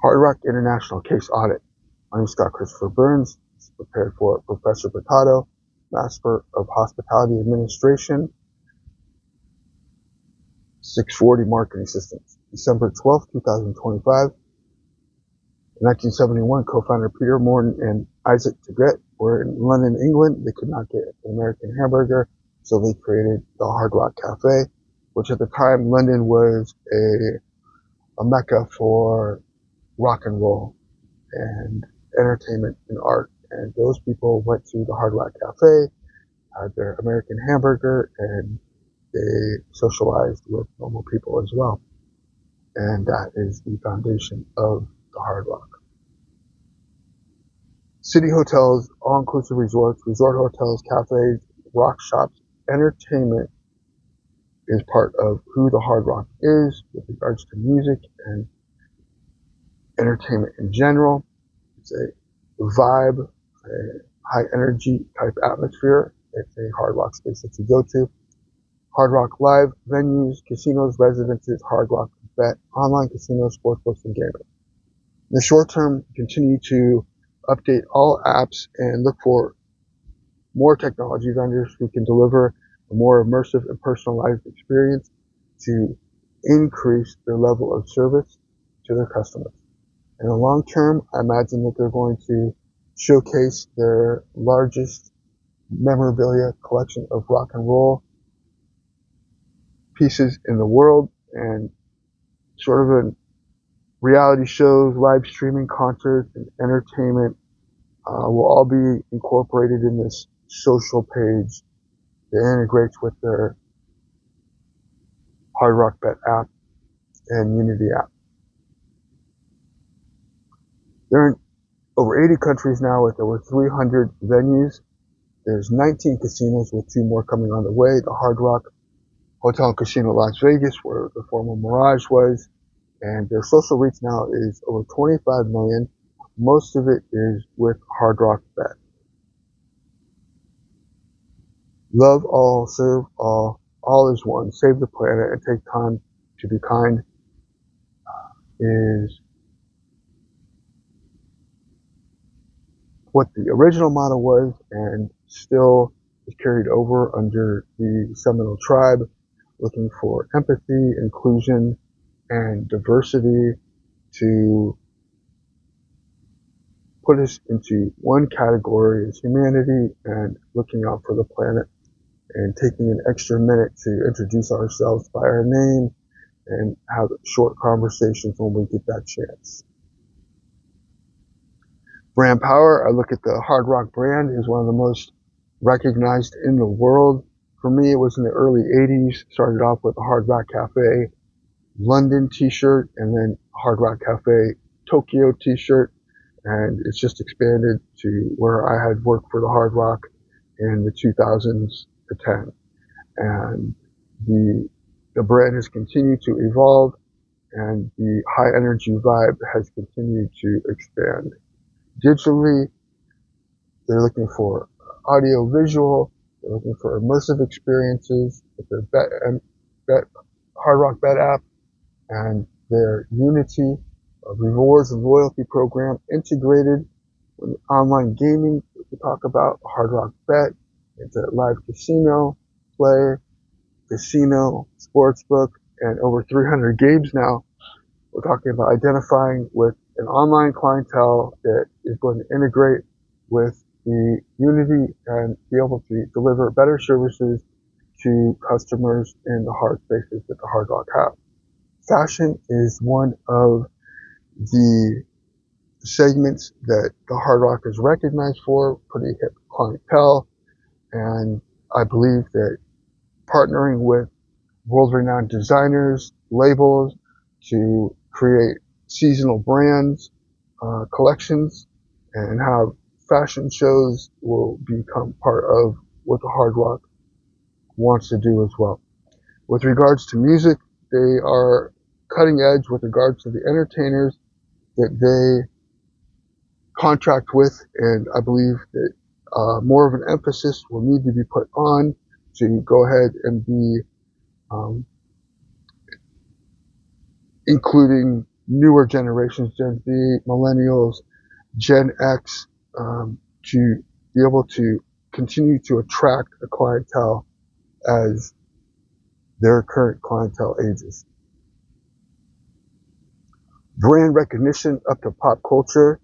Hard Rock International Case Audit. My name is Scott Christopher Burns. This is prepared for Professor Bertato, Master of Hospitality Administration, 640 Marketing Systems. December 12, 2025. In 1971, co-founder Peter Morton and Isaac Taggart were in London, England. They could not get an American hamburger, so they created the Hard Rock Cafe, which at the time London was a mecca for rock and roll and entertainment and art. And those people went to the Hard Rock Cafe, had their American hamburger, and they socialized with normal people as well. And that is the foundation of the Hard Rock. City hotels, all-inclusive resorts, resort hotels, cafes, rock shops, entertainment is part of who the Hard Rock is with regards to music and entertainment in general. It's a vibe, a high energy type atmosphere. It's a Hard Rock space that you go to. Hard Rock Live, venues, casinos, residences, Hard Rock Bet, online casinos, sportsbooks, and gaming. In the short term, continue to update all apps and look for more technology vendors who can deliver a more immersive and personalized experience to increase their level of service to their customers. In the long term, I imagine that they're going to showcase their largest memorabilia collection of rock and roll pieces in the world, and sort of a reality shows, live streaming concerts, and entertainment will all be incorporated in this social page that integrates with their Hard Rock Bet app and Unity app. They're in over 80 countries now with over 300 venues. There's 19 casinos with 2 more coming on the way. The Hard Rock Hotel and Casino Las Vegas, where the former Mirage was, and their social reach now is over 25 million. Most of it is with Hard Rock Bet. Love all, serve all is one. Save the planet and take time to be kind is what the original motto was, and still is carried over under the Seminole tribe, looking for empathy, inclusion, and diversity to put us into one category as humanity and looking out for the planet, and taking an extra minute to introduce ourselves by our name and have short conversations when we get that chance. Brand power, I look at the Hard Rock brand as one of the most recognized in the world. For me, it was in the early 80s. Started off with the Hard Rock Cafe London t-shirt, and then Hard Rock Cafe Tokyo t-shirt, and it's just expanded to where I had worked for the Hard Rock in the 2000s to 10. And the brand has continued to evolve, and the high energy vibe has continued to expand. Digitally, they're looking for audio visual, they're looking for immersive experiences with their Hard Rock Bet app and their Unity rewards and loyalty program integrated with online gaming. We talk about Hard Rock Bet. It's a live casino, play, casino, sportsbook, and over 300 games now. We're talking about identifying with an online clientele that is going to integrate with the Unity and be able to deliver better services to customers in the hard spaces that the Hard Rock have. Fashion is one of the segments that the Hard Rock is recognized for, pretty hip clientele, and I believe that partnering with world-renowned designers, labels, to create seasonal brands, collections, and have fashion shows will become part of what the Hard Rock wants to do as well. With regards to music, they are cutting edge with regards to the entertainers that they contract with, and I believe that more of an emphasis will need to be put on to go ahead and be including newer generations, Gen Z, millennials, Gen X, to be able to continue to attract a clientele as their current clientele ages. Brand recognition up to pop culture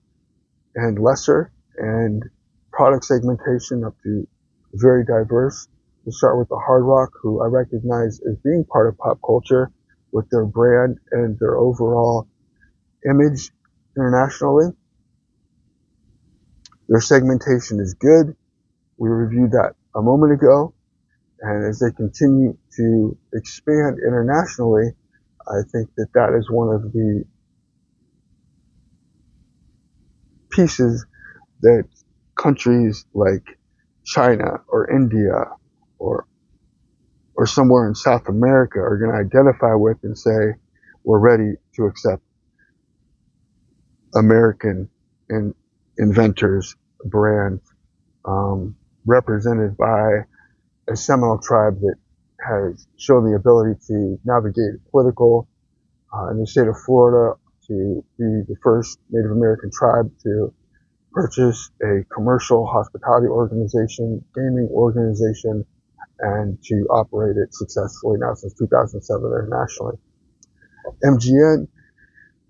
and lesser, and product segmentation up to very diverse. We'll start with the Hard Rock, who I recognize as being part of pop culture with their brand and their overall image internationally. Their segmentation is good. We reviewed that a moment ago. And as they continue to expand internationally, I think that that is one of the pieces that countries like China or India or somewhere in South America are going to identify with and say, we're ready to accept American inventors, brands, represented by a Seminole tribe that has shown the ability to navigate political in the state of Florida, to be the first Native American tribe to purchase a commercial hospitality organization, gaming organization, and to operate it successfully now since 2007 internationally. MGM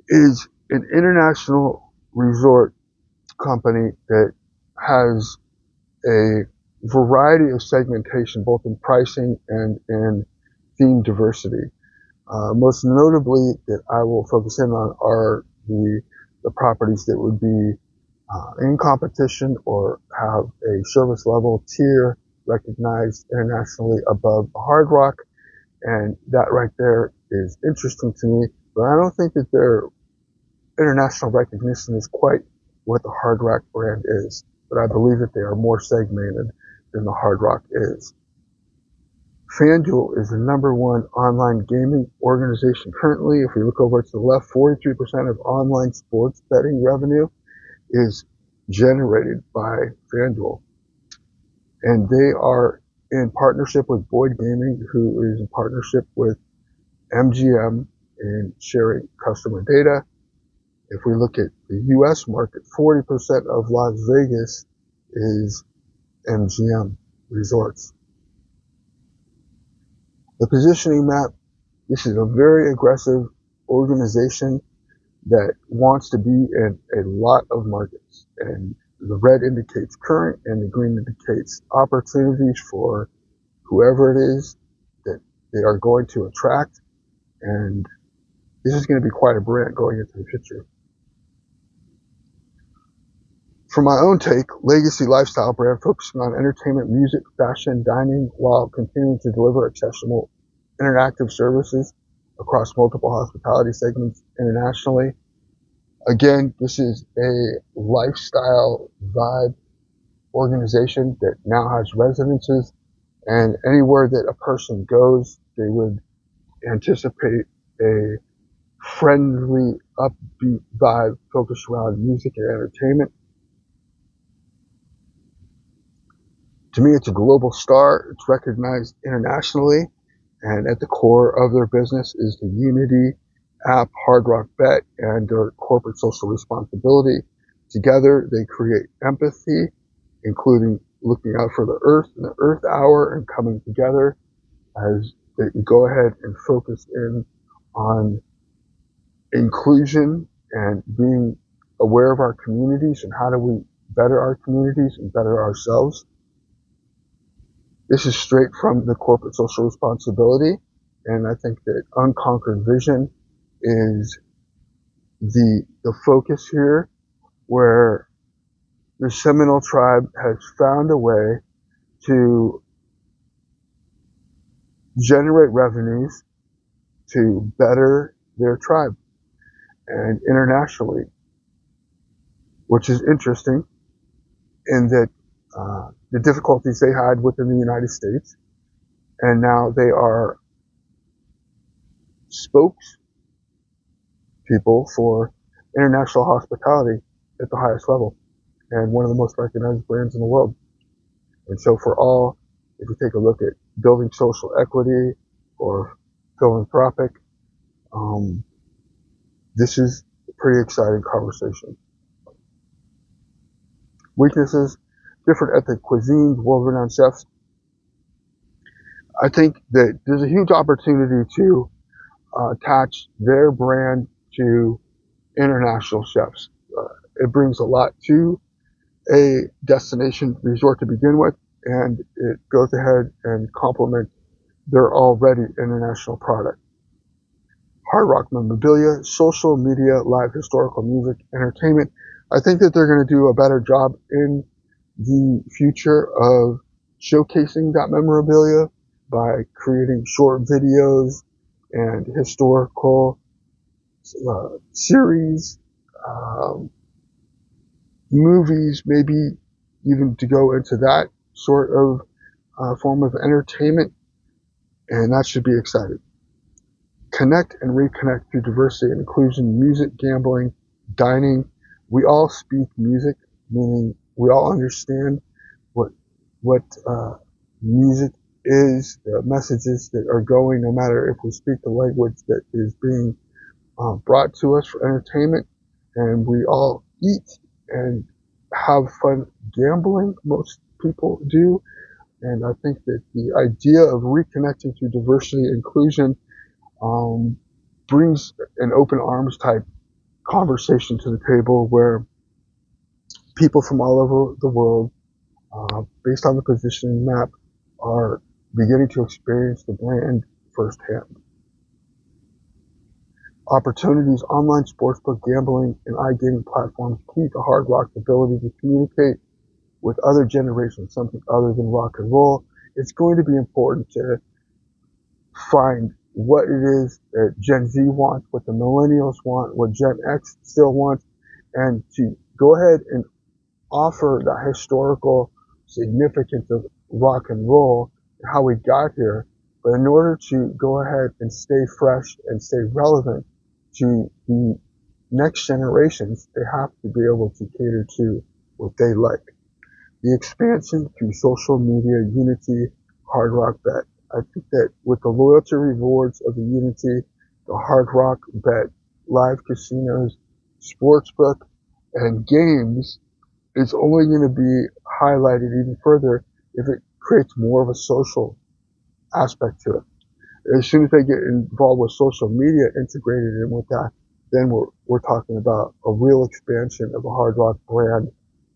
is an international resort company that has a variety of segmentation, both in pricing and in theme diversity. Most notably that I will focus in on are the properties that would be in competition or have a service level tier recognized internationally above the Hard Rock. And that right there is interesting to me, but I don't think that their international recognition is quite what the Hard Rock brand is. But I believe that they are more segmented than the Hard Rock is. FanDuel is the number one online gaming organization currently. If we look over to the left, 43% of online sports betting revenue is generated by FanDuel. And they are in partnership with Boyd Gaming, who is in partnership with MGM in sharing customer data. If we look at the U.S. market, 40% of Las Vegas is MGM Resorts. The positioning map, this is a very aggressive organization that wants to be in a lot of markets. And the red indicates current and the green indicates opportunities for whoever it is that they are going to attract. And this is going to be quite a brand going into the future. For my own take, legacy lifestyle brand focusing on entertainment, music, fashion, dining, while continuing to deliver accessible interactive services across multiple hospitality segments internationally. Again, this is a lifestyle vibe organization that now has residences, and anywhere that a person goes, they would anticipate a friendly, upbeat vibe focused around music and entertainment. To me, it's a global star. It's recognized internationally, and at the core of their business is the Unity app, Hard Rock Bet, and their corporate social responsibility. Together, they create empathy, including looking out for the Earth and the Earth Hour, and coming together as they go ahead and focus in on inclusion and being aware of our communities and how do we better our communities and better ourselves. This is straight from the corporate social responsibility, and I think that Unconquered Vision is the focus here, where the Seminole tribe has found a way to generate revenues to better their tribe and internationally, which is interesting in that the difficulties they had within the United States, and now they are spokespeople for international hospitality at the highest level and one of the most recognized brands in the world. And so for all, if you take a look at building social equity or philanthropic, This is a pretty exciting conversation. Weaknesses, different ethnic cuisines, world-renowned chefs. I think that there's a huge opportunity to attach their brand to international chefs. It brings a lot to a destination resort to begin with, and it goes ahead and complements their already international product. Hard Rock memorabilia, social media, live historical music, entertainment. I think that they're going to do a better job in the future of showcasing that memorabilia by creating short videos and historical series, um, movies, maybe even to go into that sort of form of entertainment, and that should be exciting. Connect and reconnect through diversity and inclusion, music, gambling, dining. We all speak music, meaning we all understand what what music is, the messages that are going, no matter if we speak the language that is being brought to us for entertainment, and we all eat and have fun gambling. Most people do, and I think that the idea of reconnecting through diversity and inclusion um, brings an open arms type conversation to the table where people from all over the world, based on the positioning map, are beginning to experience the brand firsthand. Opportunities, online sportsbook, gambling, and iGaming platforms key to Hard Rock's ability to communicate with other generations, something other than rock and roll. It's going to be important to find what it is that Gen Z wants, what the millennials want, what Gen X still wants, and to go ahead and offer the historical significance of rock and roll, how we got here. But in order to go ahead and stay fresh and stay relevant to the next generations, they have to be able to cater to what they like. The expansion through social media, Unity, Hard Rock Bet. I think that with the loyalty rewards of the Unity, the Hard Rock Bet, live casinos, sportsbook, and games, it's only going to be highlighted even further if it creates more of a social aspect to it. As soon as they get involved with social media integrated in with that, then we're talking about a real expansion of a Hard Rock brand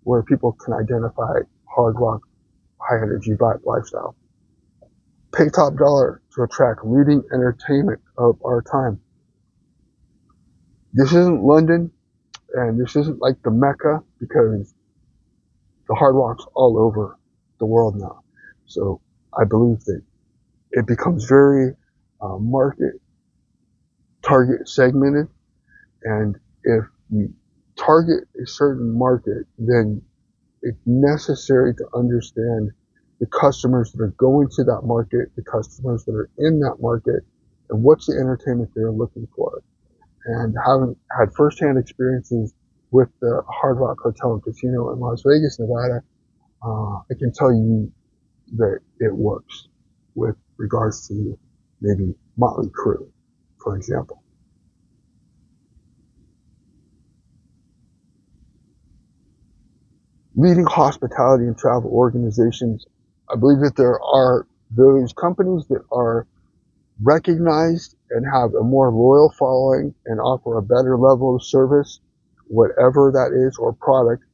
where people can identify Hard Rock high energy vibe lifestyle. Pay top dollar to attract leading entertainment of our time. This isn't London, and this isn't like the Mecca, because the Hard Rock's all over the world now. So I believe that it becomes very market target segmented, and if you target a certain market, then it's necessary to understand the customers that are going to that market, the customers that are in that market, and what's the entertainment they're looking for. And having had firsthand experiences with the Hard Rock Hotel and Casino in Las Vegas, Nevada, I can tell you that it works with regards to maybe Motley Crue, for example. Leading hospitality and travel organizations, I believe that there are those companies that are recognized and have a more loyal following and offer a better level of service, whatever that is, or product,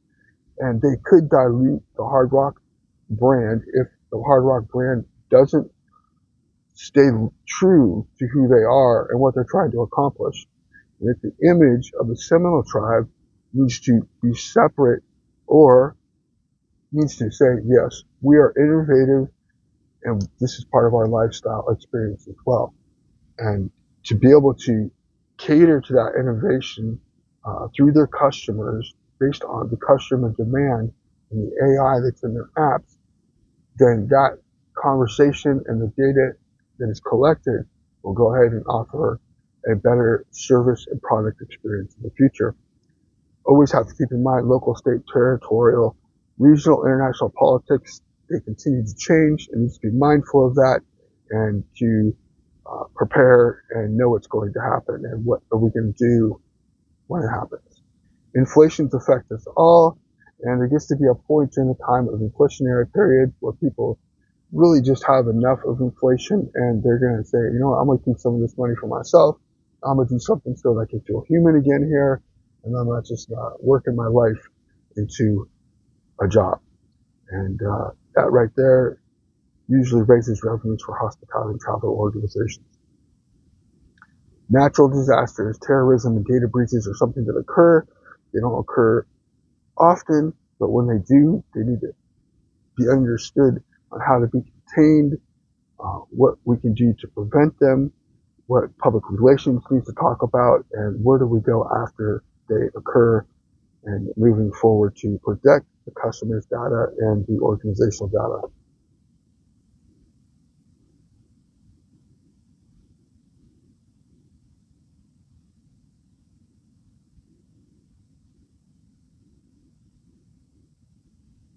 and they could dilute the Hard Rock brand if the Hard Rock brand doesn't stay true to who they are and what they're trying to accomplish. And if the image of the Seminole tribe needs to be separate, or needs to say, yes, we are innovative and this is part of our lifestyle experience as well. And to be able to cater to that innovation through their customers based on the customer demand and the AI that's in their apps, then that conversation and the data that is collected will go ahead and offer a better service and product experience in the future. Always have to keep in mind local, state, territorial, regional, international politics. They continue to change, and needs to be mindful of that and to prepare and know what's going to happen and what are we going to do when it happens. Inflation's affect us all, and there gets to be a point during the time of inflationary period where people really just have enough of inflation and they're going to say, you know what, I'm going to keep some of this money for myself. I'm going to do something so that I can feel human again here, and I'm not just working my life into a job. And that right there usually raises revenues for hospitality and travel organizations. Natural disasters, terrorism, and data breaches are something that occur. They don't occur often, but when they do, they need to be understood on how to be contained, what we can do to prevent them, what public relations needs to talk about, and where do we go after they occur, and moving forward to protect the customer's data and the organizational data.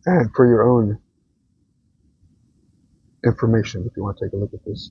And for your own information, if you want to take a look at this